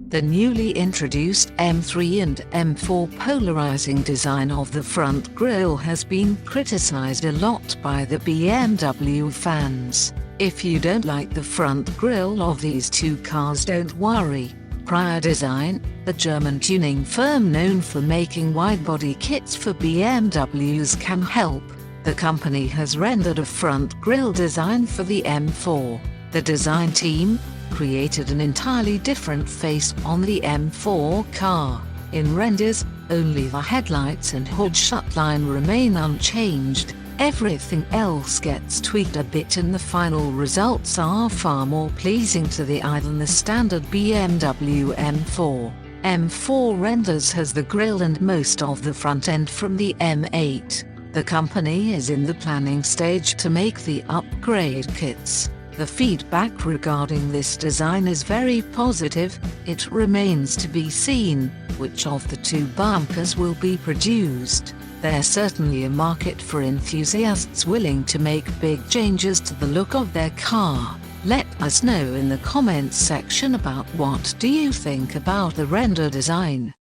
The newly introduced M3 and M4 polarizing design of the front grille has been criticized a lot by the BMW fans. If you don't like the front grille of these two cars, don't worry. Prior Design, the German tuning firm known for making widebody kits for BMWs, can help. The company has rendered a front grille design for the M4. The design team created an entirely different face on the M4 car. In renders, only the headlights and hood shut line remain unchanged. Everything else gets tweaked a bit, and the final results are far more pleasing to the eye than the standard BMW M4. M4 renders has the grille and most of the front end from the M8. The company is in the planning stage to make the upgrade kits. The feedback regarding this design is very positive. It remains to be seen which of the two bumpers will be produced. There's certainly a market for enthusiasts willing to make big changes to the look of their car. Let us know in the comments section about what do you think about the render design.